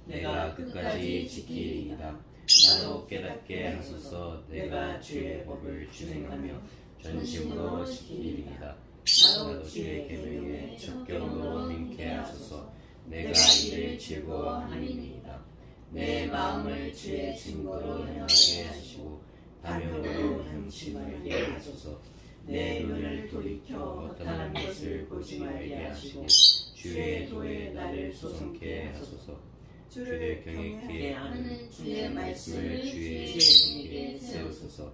내가 끝까지 지키리이다. 나도 깨닫게 하소서. 내가 주의 법을 준행하며 전심으로 지키리이다. 나도 주의 계명에 적경으로 행케 하소서. 내가 이를 즐거워하리이다. 내 마음을 주의 증거로 행하게 하시고 다명으로 향심을 예하소서. 내 눈을 돌이켜 어떠한 것을 보지 말게 하시고 주의 도에 나를 소성케 하소서. 주를 경외케 하는 주의 말씀을 주의 손에 세우소서.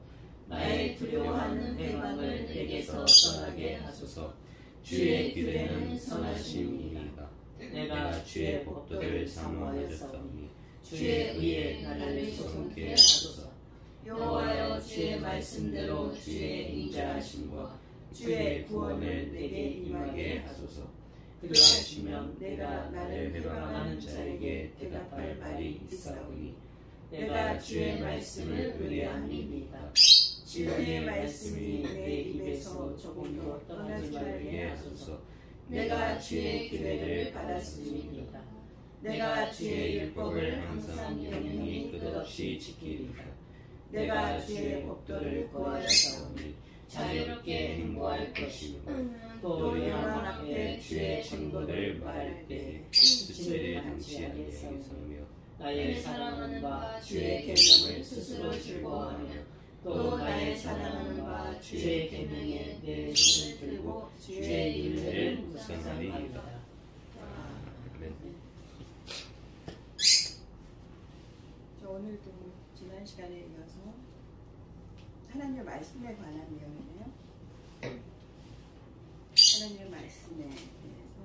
나의 두려워하는 회방을 내게서 떠나게 하소서. 주의 규례는 선하심이니이다. 내가 주의 법도를 사모하였사오니 주의 의에 나를 소성케 하소서. 여호와여, 주의 말씀대로 주의 인자하심과 주의 구원을 내게 임하게 하소서. 그리하시면 내가 나를 회방하는 자에게 대답할 말이 있사오니 내가 주의 말씀을 의뢰함이니이다. 주의 말씀이 내 입에서 조금도 떠나지 말게 하소서. 내가 주의 규례를 받았음이니이다. 내가 주의 율법을 항상 영영히 끝없이 지키리이다. 내가 주의 법도를 구하였사오니 자유롭게 행보할 것이고 또 영혼 앞에 주의 증거를 말할 때에 수치를 당치 아니하겠으며 나의 사랑하는 바 주의 계명을 스스로 즐거워하며 또 나의 사랑하는 바 주의 계명에 내 손을 들고 주의 인내를 묵상하리이다. 아멘. 오늘도 지난 시간에 이어서 하나님의 말씀에 관한 내용이네요. 하나님의 말씀에 대해서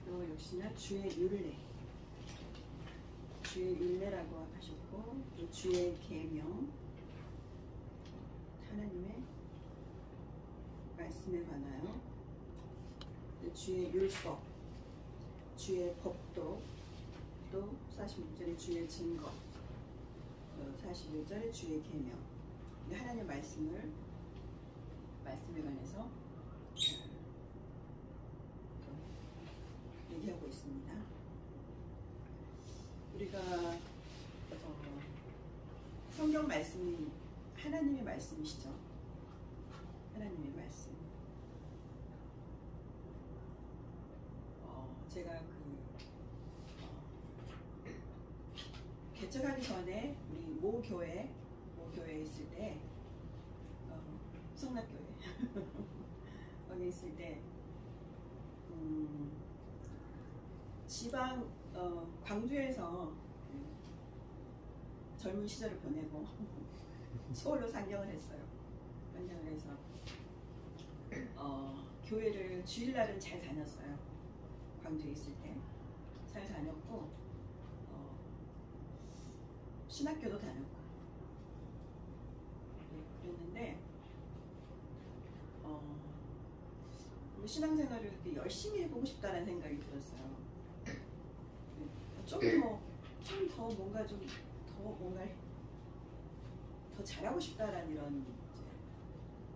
또 역시나 주의 율례라고 하셨고 또 주의 계명, 하나님의 말씀에 관하여 주의 율법, 주의 법도, 또 46절에 주의 증거, 41절에 주의 계명, 하나님의 말씀에 관해서 얘기하고 있습니다. 우리가 성경 말씀이 하나님의 말씀이시죠. 하나님의 말씀. 제가 개척하기 전에 우리 모교회에 있을 때 성락교회 거기 있을 때 지방 광주에서 젊은 시절을 보내고 서울로 상경을 했어요. 상경을 해서 교회를 주일날은 잘 다녔어요. 광주에 있을 때 잘 다녔고 신학교도 다녔고 그랬는데 신앙생활을 열심히 해보고 싶다는 생각이 들었어요. 좀 더 뭔가 더 잘하고 싶다라는 이런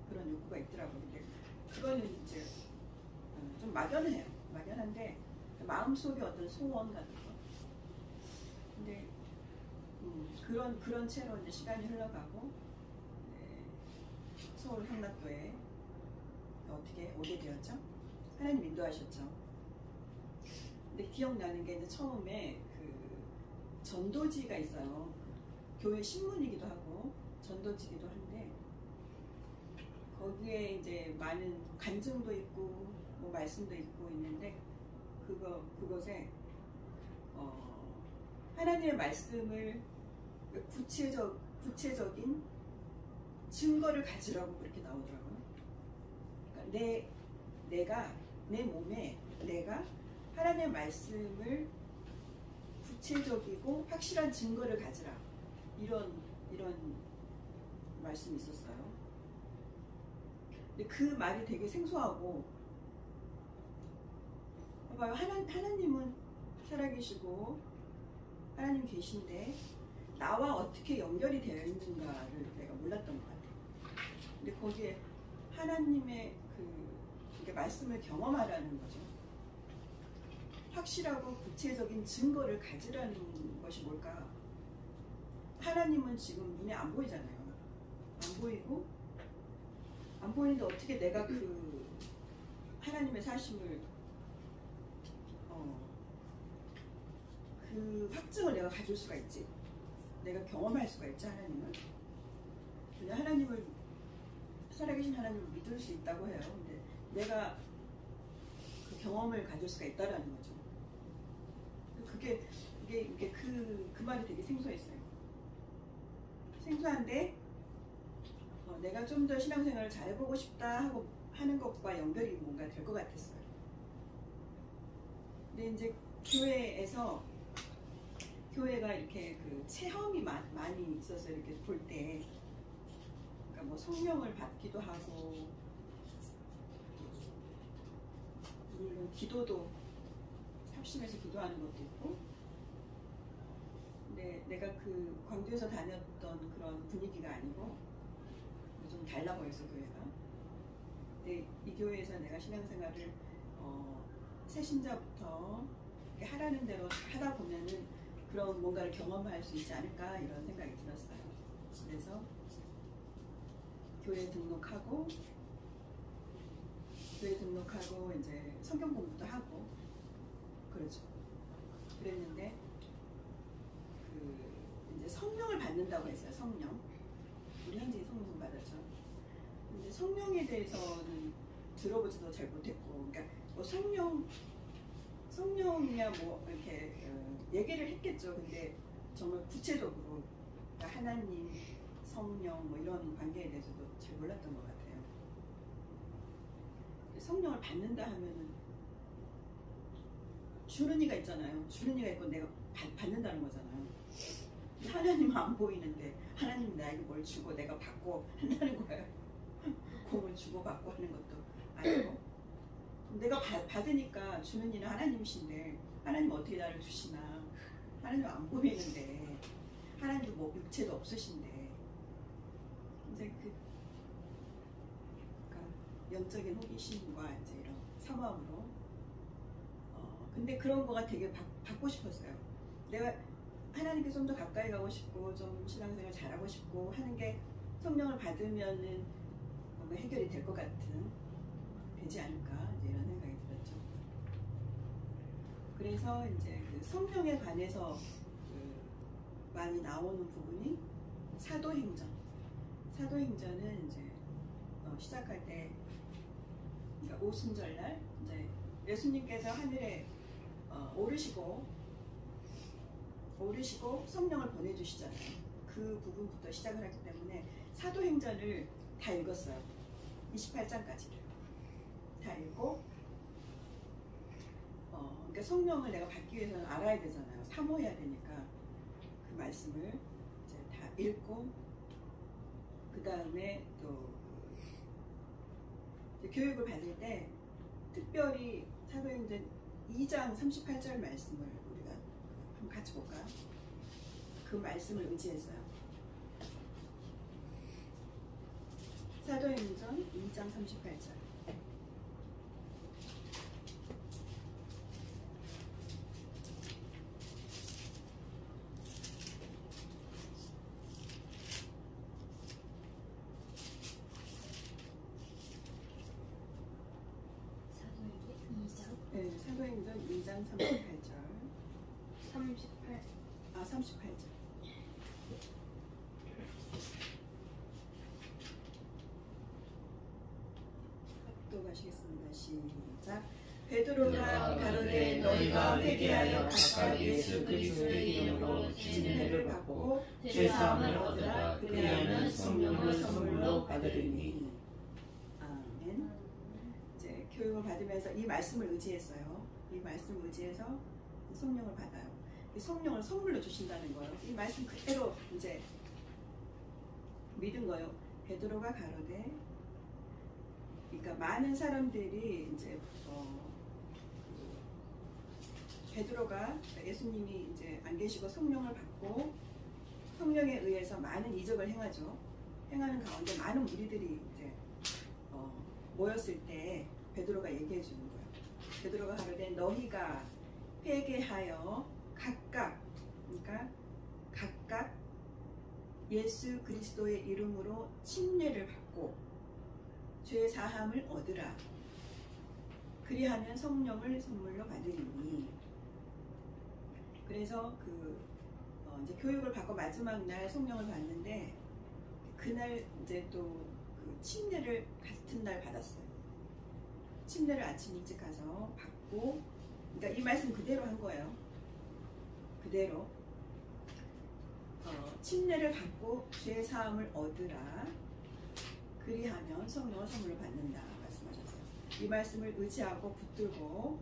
그런 욕구가 있더라고요. 근데 그거는 이제 좀 막연해요. 막연한데 마음속에 어떤 소원 같은 거. 근데 그런 채로 이제 시간이 흘러가고 서울 성락교회에 어떻게 오게 되었죠? 하나님 인도하셨죠. 근데 기억나는 게 이제 처음에 그 전도지가 있어요. 교회 신문이기도 하고 전도지기도 한데 거기에 이제 많은 간증도 있고 뭐 말씀도 있고 있는데 그것에 하나님의 말씀을 구체적인 증거를 가지라고 그렇게 나오더라고요. 그러니까 내 몸에 내가 하나님의 말씀을 구체적이고 확실한 증거를 가지라, 이런 말씀이 있었어요. 근데 그 말이 되게 생소하고, 봐봐요. 하나님은 살아계시고 하나님 계신데 나와 어떻게 연결이 되어 있는가를 내가 몰랐던 것 같아요. 근데 거기에 하나님의 그 말씀을 경험하라는 거죠. 확실하고 구체적인 증거를 가지라는 것이 뭘까? 하나님은 지금 눈에 안 보이잖아요. 안 보이고, 안 보이는데 어떻게 내가 그 하나님의 사심을 그 확증을 내가 가질 수가 있지? 내가 경험할 수가 있지, 하나님을? 그냥 하나님을, 살아계신 하나님을 믿을 수 있다고 해요. 근데 내가 그 경험을 가질 수가 있다라는 거죠. 이게 그 말이 되게 생소했어요. 생소한데 내가 좀 더 신앙생활을 잘해보고 싶다 하고 하는 것과 연결이 뭔가 될 것 같았어요. 근데 이제 교회가 이렇게 그 체험이 많이 있었어요. 이렇게 볼 때, 그러니까 뭐 성령을 받기도 하고, 물론 기도도 합심해서 기도하는 것도 있고. 근데 내가 그 광주에서 다녔던 그런 분위기가 아니고 좀 달라 보였어, 교회가. 근데 이 교회에서 내가 신앙생활을 새신자부터 이렇게 하라는 대로 하다 보면은 그런 뭔가를 경험할 수 있지 않을까 이런 생각이 들었어요. 그래서 교회 등록하고 이제 성경 공부도 하고 그렇죠. 그랬는데 이제 성령을 받는다고 했어요. 성령. 우리 현진이 성령 받았죠. 근데 성령에 대해서는 들어보지도 잘 못했고, 그러니까 뭐 성령이야 뭐 이렇게 얘기를 했겠죠. 근데 정말 구체적으로 그러니까 하나님, 성령 뭐 이런 관계에 대해서도 잘 몰랐던 것 같아요. 성령을 받는다 하면은 주는 이가 있잖아요. 주는 이가 있고 내가 받는다는 거잖아요. 하나님은 안 보이는데 하나님이 나에게 뭘 주고 내가 받고 한다는 거예요. 공을 주고 받고 하는 것도 아니고, 내가 받으니까 주는 이는 하나님이신데 하나님 어떻게 나를 주시나? 하나님 안 보이는데, 하나님도 뭐 육체도 없으신데, 이제 그러니까 영적인 호기심과 이제 이런 사모함으로 근데 그런 거가 되게 받고 싶었어요. 내가 하나님께 좀 더 가까이 가고 싶고 좀 신앙생활 잘하고 싶고 하는 게 성령을 받으면은 뭔가 해결이 될 것 같은, 되지 않을까 이제 이런 생각이 들었죠. 그래서 이제 그 성령에 관해서 많이 나오는 부분이 사도행전은 이제 시작할 때, 그러니까 오순절날 이제 예수님께서 하늘에 오르시고 성령을 보내주시잖아요. 그 부분부터 시작을 하기 때문에 사도행전을 다 읽었어요. 28장까지를 다 읽고, 그러니까 성령을 내가 받기 위해서는 알아야 되잖아요. 사모해야 되니까 그 말씀을 이제 다 읽고, 그 다음에 또 교육을 받을 때 특별히 사도행전 2장 38절 말씀을 우리가 한번 같이 볼까요? 그 말씀을 의지했어요. 사도행전 2장 38절. 네, 사도행전 2장 38절. 38절. 또 가시겠습니다. 시작. 베드로가 가로되 너희가 회개하여 각각 예수 그리스도의 이름으로 주의 은혜를 받고 죄사함을 얻으라. 그리하면 성령을 선물로 받으리니. 아멘. 이제 교육을 받으면서 이 말씀을 의지했어요. 이 말씀을 의지해서 성령을 받아요. 성령을 선물로 주신다는 거예요. 이 말씀 그대로 이제 믿은 거예요. 베드로가 가로되, 그러니까 많은 사람들이 이제 베드로가, 예수님이 이제 안 계시고 성령을 받고 성령에 의해서 많은 이적을 행하죠. 행하는 가운데 많은 무리들이 이제 모였을 때 베드로가 얘기해 주는 거예요. 베드로가 가로되 너희가 회개하여 각각, 그러니까 각각 예수 그리스도의 이름으로 침례를 받고 죄 사함을 얻으라. 그리하면 성령을 선물로 받으리니. 그래서 이제 교육을 받고 마지막 날 성령을 받는데 그날 이제 또 그 침례를 같은 날 받았어요. 침례를 아침 일찍 가서 받고, 그러니까 이 말씀 그대로 한 거예요. 그대로 침례를 받고 죄 사함을 얻으라. 그리하면 성령을 선물로 받는다 말씀하셨어요. 이 말씀을 의지하고 붙들고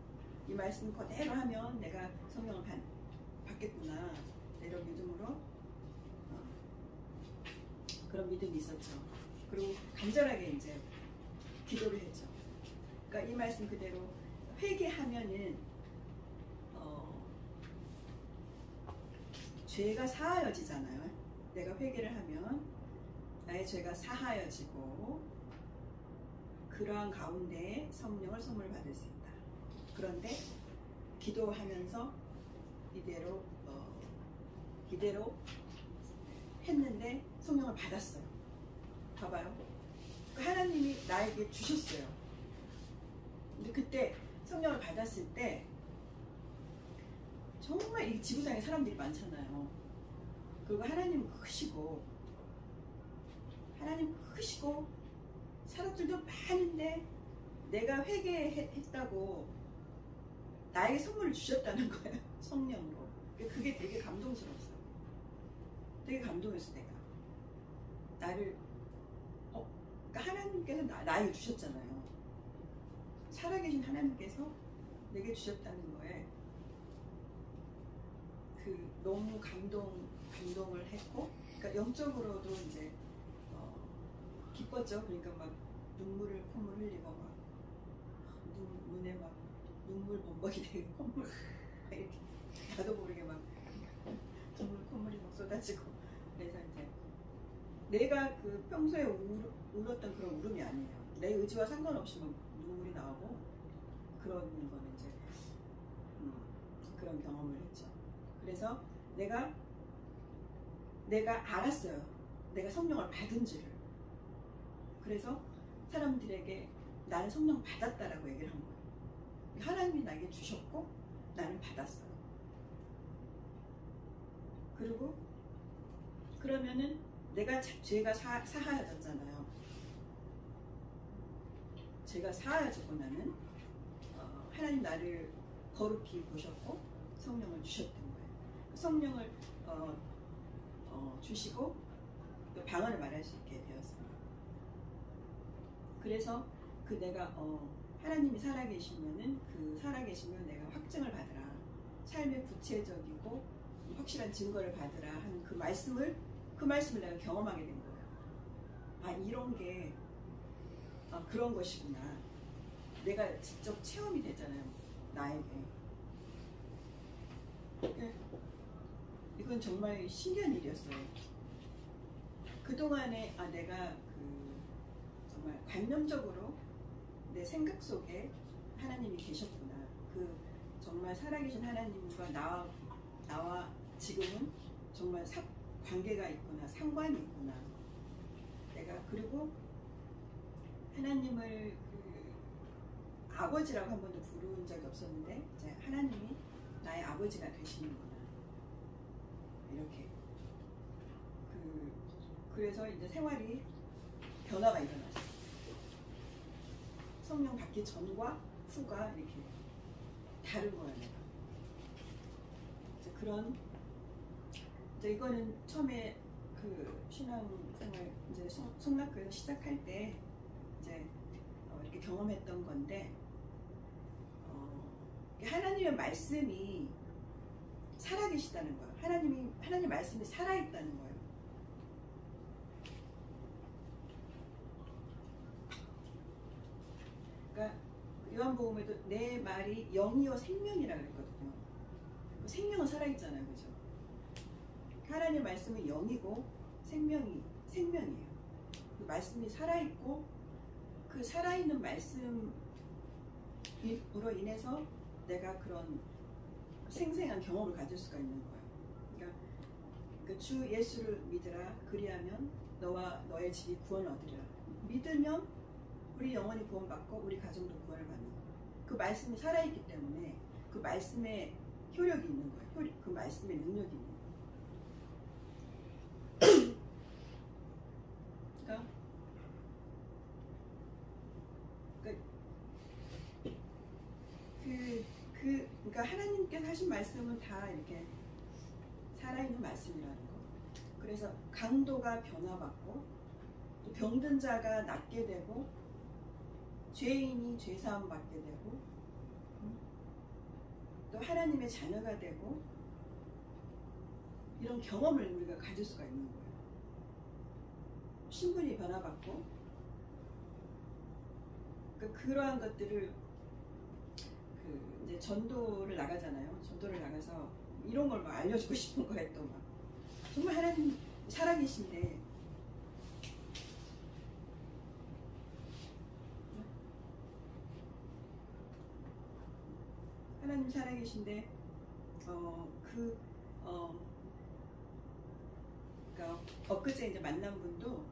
이 말씀 그대로 하면 내가 성령을 받겠구나 이런 믿음으로 그런 믿음이 있었죠. 그리고 간절하게 이제 기도를 했죠. 그러니까 이 말씀 그대로 회개하면은 죄가 사하여지잖아요. 내가 회개를 하면 나의 죄가 사하여지고 그러한 가운데 성령을 선물 받을 수 있다. 그런데 기도하면서 이대로 했는데 성령을 받았어요. 봐봐요. 하나님이 나에게 주셨어요. 근데 그때 성령을 받았을 때 정말 이 지구상에 사람들이 많잖아요. 그리고 하나님 크시고 사람들도 많은데 내가 회개했다고 나에게 선물을 주셨다는 거예요. 성령으로. 그게 되게 감동스러웠어요. 되게 감동했어. 내가 나를 그러니까 하나님께서 나에게 주셨잖아요. 살아계신 하나님께서 내게 주셨다는 거에 너무 감동을 했고, 그러니까 영적으로도 이제 기뻤죠. 그러니까 막 콧물 흘리고 막 눈에 막 눈물 범벅이 되고 콧물 이렇게 나도 모르게 막 콧물이 막 쏟아지고. 그래서 이제 내가 평소에 울었던 그런 울음이 아니에요. 내 의지와 상관없이 막 눈물이 나오고 그런 거는 이제 그런 경험을 했죠. 그래서 내가 알았어요. 내가 성령을 받은지를. 그래서 사람들에게 나는 성령 받았다라고 얘기를 한 거예요. 하나님이 나에게 주셨고 나는 받았어요. 그리고 그러면은 내가 죄가 사하여졌잖아요. 죄가 사하여졌고 나는 하나님 나를 거룩히 보셨고 성령을 주셨던 거예요. 성령을 주시고 또 방언을 말할 수 있게 되었습니다. 그래서 내가 하나님이 살아계시면은 살아계시면 내가 확증을 받으라. 삶의 구체적이고 확실한 증거를 받으라 하는 그 말씀을 내가 경험하게 된 거예요. 아, 이런 게 그런 것이구나. 내가 직접 체험이 되잖아요. 나에게. 이건 정말 신기한 일이었어요. 그동안에 내가 정말 관념적으로 내 생각 속에 하나님이 계셨구나. 정말 살아계신 하나님과 나와 지금은 정말 관계가 있구나. 상관이 있구나. 내가 그리고 하나님을 아버지라고 한 번도 부른 적이 없었는데 이제 하나님이 나의 아버지가 되시는구나. 이렇게 그래서 이제 생활이 변화가 일어났어요. 성령 받기 전과 후가 이렇게 다른 거예요. 이제 이거는 처음에 신앙생활 이제 성락교에서 시작할 때 이제 이렇게 경험했던 건데 하나님의 말씀이 살아계시다는 거예요. 하나님 말씀이 살아있다는 거예요. 그러니까 요한복음에도 내 말이 영이요 생명이라고 그랬거든요. 생명은 살아있잖아요, 그죠? 하나님 말씀은 영이고 생명이에요. 그 말씀이 살아있고 그 살아있는 말씀으로 인해서 내가 그런 생생한 경험을 가질 수가 있는 거예요. 그러니까 그 주 예수를 믿으라 그리하면 너와 너의 집이 구원을 얻으리라. 믿으면 우리 영혼이 구원받고 우리 가정도 구원을 받는 거예요. 그 말씀이 살아있기 때문에 그 말씀에 효력이 있는 거예요. 그 말씀에 능력이 있는 거예요. 그러니까 하나님께서 하신 말씀은 다 이렇게 살아있는 말씀이라는 거. 그래서 강도가 변화받고 또 병든 자가 낫게 되고 죄인이 죄사함 받게 되고 또 하나님의 자녀가 되고 이런 경험을 우리가 가질 수가 있는 거예요. 신분이 변화받고 그러한 것들을 이제 전도를 나가잖아요. 전도를 나가서 이런 걸 막 알려주고 싶은 거예요. 또 막 정말 하나님 살아계신데 하나님 살아계신데 그러니까 엊그제 이제 만난 분도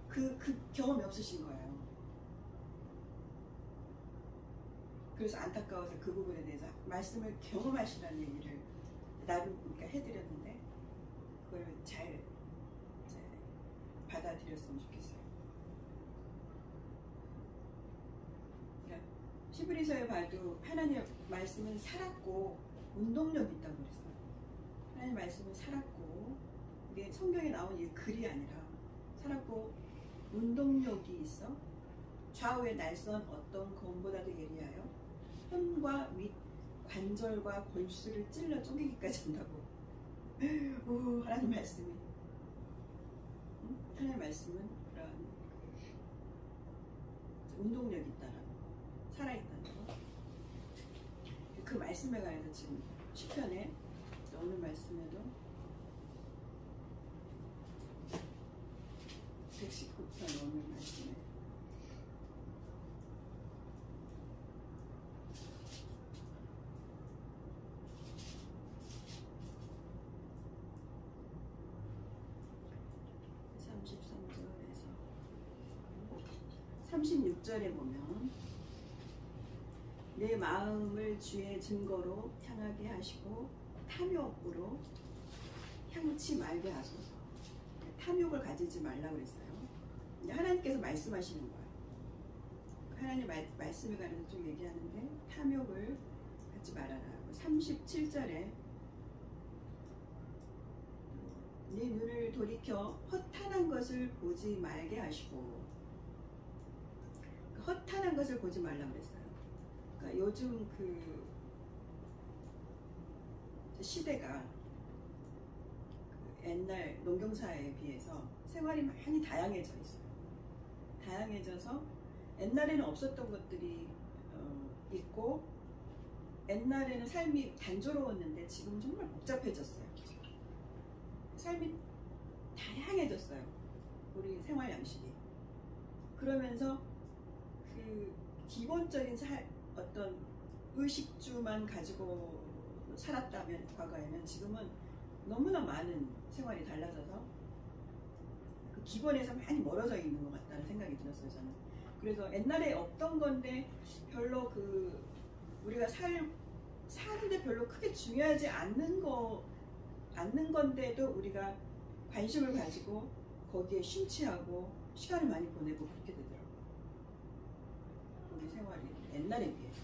그 경험이 없으신 거예요. 그래서 안타까워서 그 부분에 대해서 말씀을 경험하시라는 얘기를 나름 그러니까 해드렸는데 그걸 잘 이제 받아들였으면 좋겠어요. 그러니까 히브리서에 봐도 하나님의 말씀은 살았고 운동력이 있다고 그랬어요. 하나님의 말씀은 살았고 이게 성경에 나온 이 글이 아니라 살았고 운동력이 있어 좌우의 날선 어떤 검보다도 예리하여 혀과 윗 관절과 골수를 찔러 쪼개기까지 한다고. 오, 하나님 말씀이 하나님 말씀은 그런 운동력이 있다는 거, 살아있다는 거. 그 말씀에 관해서 지금 시편에 오늘 말씀에도 119편 오늘 말씀에 (33절에서) 36절에 보면 내 마음을 주의 증거로 향하게 하시고 탐욕으로 향치 말게 하소서. 탐욕을 가지지 말라고 그랬어요. 하나님께서 말씀하시는 거예요. 하나님 말씀에 관해서 좀 얘기하는데 탐욕을 갖지 말아라. 37절에 네 눈을 돌이켜 허탄한 것을 보지 말게 하시고, 허탄한 것을 보지 말라고 그랬어요. 그러니까 요즘 그 시대가 옛날 농경사에 비해서 생활이 많이 다양해져 있어요. 다양해져서 옛날에는 없었던 것들이 있고, 옛날에는 삶이 단조로웠는데 지금 정말 복잡해졌어요. 삶이 다양해졌어요. 우리 생활 양식이. 그러면서 그 기본적인 어떤 의식주만 가지고 살았다면 과거에는, 지금은 너무나 많은 생활이 달라져서 그 기본에서 많이 멀어져 있는 것 같다는 생각이 들었어요, 저는. 그래서 옛날에 없던 건데 별로 그 우리가 사는데 별로 크게 중요하지 않는 건데도 우리가 관심을 가지고 거기에 심취하고 시간을 많이 보내고 그렇게 되더라고요. 우리 생활이 옛날에 비해서.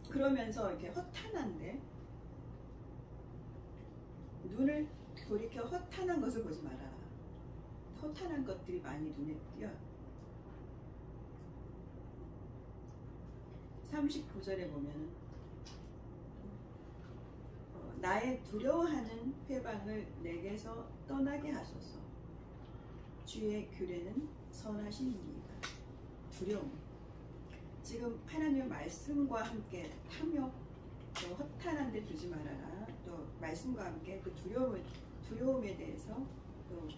그러면서 이렇게 허탄한데, 눈을 돌이켜 허탄한 것을 보지 말아라. 허탄한 것들이 많이 눈에 띄어요. 39절에 보면 나의 두려워하는 회방을 내게서 떠나게 하소서. 주의 규례는 선하시니이다. 두려움. 지금 하나님의 말씀과 함께 탐욕, 또 허탄한 데 두지 말아라. 또 말씀과 함께 그 두려움에 대해서 또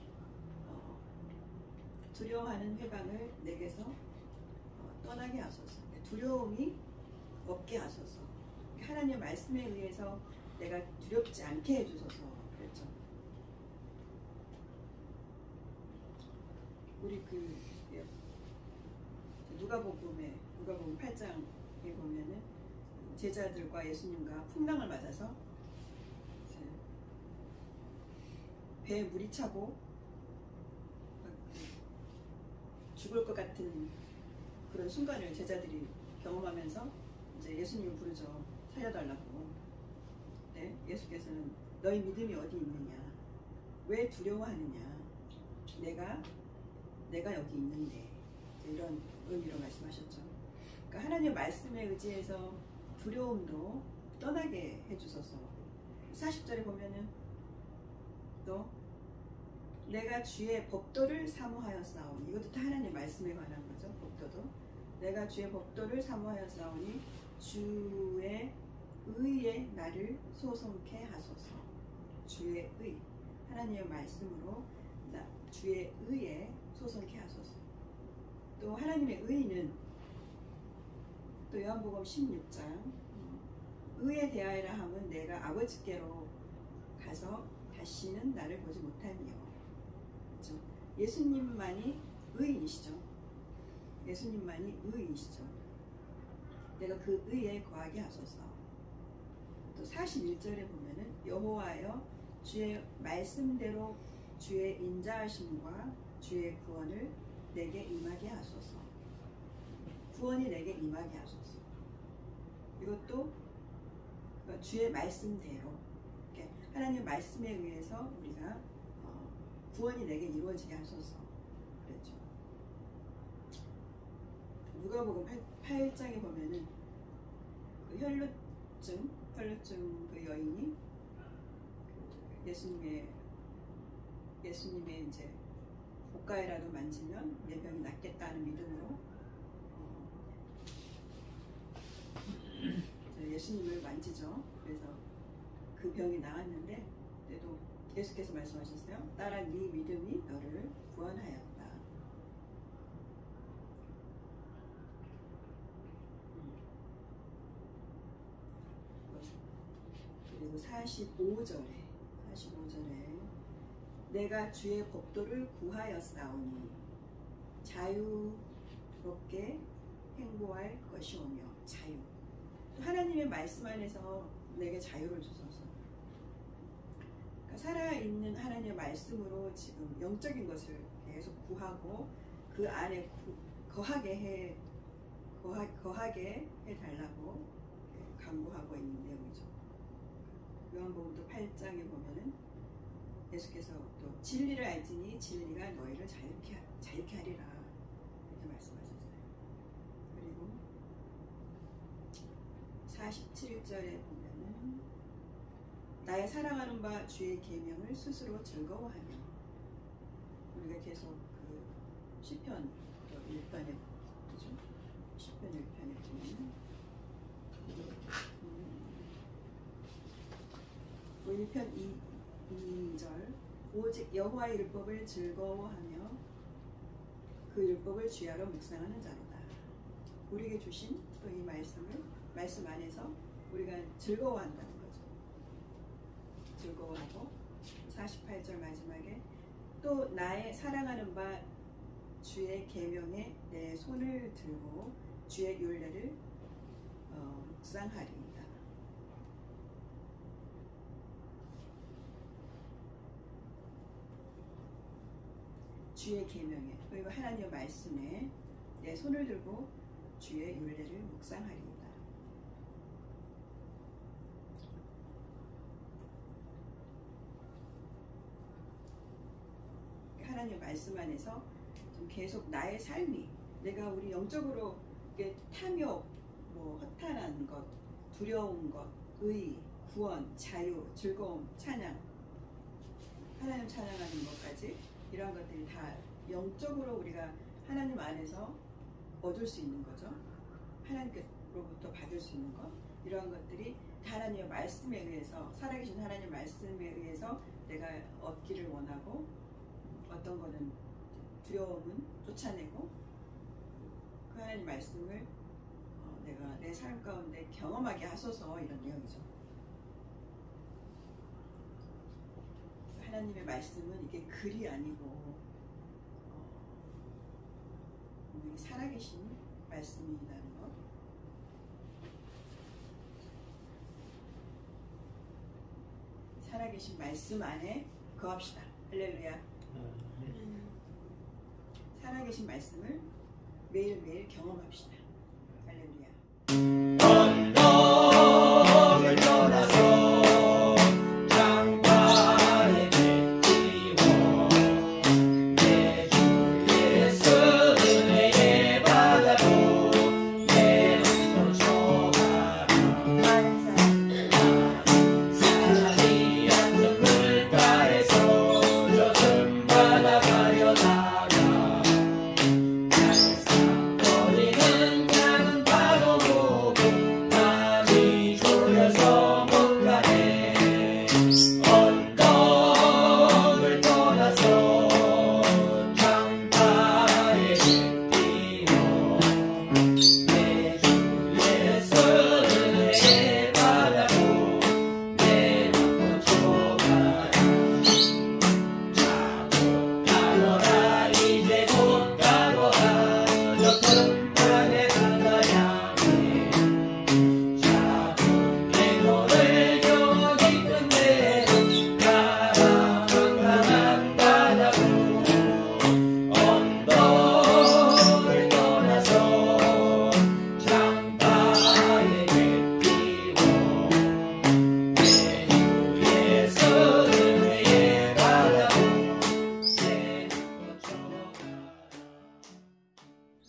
두려워하는 회방을 내게서 떠나게 하소서. 두려움이 없게 하소서. 하나님의 말씀에 의해서 내가 두렵지 않게 해주셔서 그랬죠. 우리 누가복음 8장에 보면은 제자들과 예수님과 풍랑을 맞아서 배에 물이 차고 죽을 것 같은 그런 순간을 제자들이 경험하면서 이제 예수님을 부르죠. 살려달라고. 네? 예수께서는 너희 믿음이 어디 있느냐? 왜 두려워하느냐? 내가 여기 있는데. 이런 의미로 말씀하셨죠. 그러니까 하나님의 말씀에 의지해서 두려움도 떠나게 해주셔서 40절에 보면은 또 내가 주의 법도를 사모하였사오니, 이것도 다 하나님의 말씀에 관한 거죠. 법도도 내가 주의 법도를 사모하였사오니 주의 의에 나를 소송케 하소서. 주의 의, 하나님의 말씀으로 주의 의에 소송케 하소서. 또 하나님의 의는 또 요한복음 16장 의에 대하여라 하면 내가 아버지께로 가서 다시는 나를 보지 못하니요. 그렇죠? 예수님만이 의인이시죠. 예수님만이 의인이시죠. 내가 그 의에 거하게 하소서. 또 41절에 보면은 여호와여 주의 말씀대로 주의 인자하심과 주의 구원을 내게 임하게 하소서. 구원이 내게 임하게 하소서. 이것도 주의 말씀대로 하나님 말씀에 의해서 우리가 구원이 내게 이루어지게 하소서 그랬죠. 누가복음 8장에 보면은 그 혈루증 그 여인이 예수님의 이제 옷가에라도 만지면 내 병이 낫겠다는 믿음으로 예수님을 만지죠. 그래서 그 병이 나았는데 그래도 예수께서 말씀하셨어요. 딸아 네 믿음이 너를 구원하였다. 그리고 45절에 내가 주의 법도를 구하였사오니 자유롭게 행보할 것이오며. 자유, 하나님의 말씀 안에서 내게 자유를 주소서. 그러니까 살아있는 하나님의 말씀으로 지금 영적인 것을 계속 구하고 그 안에 거하게 해달라고 간구하고 있는 내용이죠. 요한복음 8장에 보면은 예수께서 또 진리를 알지니 진리가 너희를 자유케 하리라 이렇게 말씀하셨어요. 그리고 47절에 보면은 나의 사랑하는 바 주의 계명을 스스로 즐거워하며. 우리가 계속 그 시편 1편에 그죠? 시편 1편에 보면 1편 2절 오직 여호와의 율법을 즐거워하며 그 율법을 주야로 묵상하는 자로다. 우리에게 주신 또 이 말씀 안에서 우리가 즐거워한다는 거죠. 즐거워하고 48절 마지막에 또 나의 사랑하는 바 주의 계명에 내 손을 들고 주의 율례를 묵상하리이다. 주의 계명에, 그리고 하나님의 말씀에 내 손을 들고 주의 율례를 묵상하리이다. 하나님의 말씀 안에서 좀 계속 나의 삶이, 내가 우리 영적으로 탐욕, 허탄한 것, 두려운 것, 의, 구원, 자유, 즐거움, 찬양, 하나님 찬양하는 것까지 이러한 것들이 다 영적으로 우리가 하나님 안에서 얻을 수 있는 거죠. 하나님께로부터 받을 수 있는 것, 이러한 것들이 하나님의 말씀에 의해서, 살아계신 하나님의 말씀에 의해서 내가 얻기를 원하고, 어떤 거는 두려움은 쫓아내고 그 하나님 말씀을 내가 내 삶 가운데 경험하게 하소서, 이런 내용이죠. 하나님의 말씀은 이게 글이 아니고 살아계신 말씀이라는 것. 살아계신 말씀 안에 거합시다. 할렐루야. 살아계신 말씀을 매일매일 경험합시다. 할렐루야. 언덕을 떠나서 장막에 띄워 내 주 예수 은혜의 바다로 내 맘을 줘가라. 사람이 얕은 물가에서 젖은 바다 가려다가 버리는 작은 파도 보고 마음이 졸여서 못 가네. 언덕을 떠나서 장파에 띄워 내 주 예수 은혜의 바다로 내 맘을 줘가라. 자고 가거라 이제 곧 가거라 저 큰 바다에 가야 해. 작은 맹호를 저기 끝내로 가라 깜깜한 바다로. 언덕을 떠나서 장파에 띄워 내 주 예수 은혜의 바다로 내 맘을 줘가라.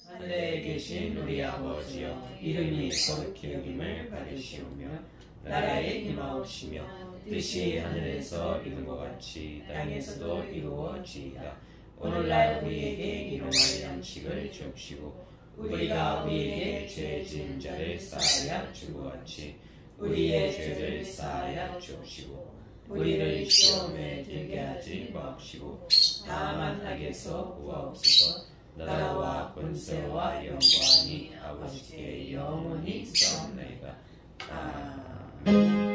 하늘에 계신 우리 아버지여, 이름이 거룩히 여김을 받으시오며 나라의 임하옵시며 뜻이 하늘에서 이룬 것 같이 땅에서도 이루어지이다. 오늘날 우리에게 일용할 양식을 주옵시고 우리가 우리에게 죄 지은 자를 사하여 준 것 같이 우리의 죄를 사하여 주옵시고 우리를 시험에 들게 하지 마옵시고 다만 악에서 구하옵소서. 나라와 권세와 영광이 아버지께 영원히 있사옵나이다. 아멘.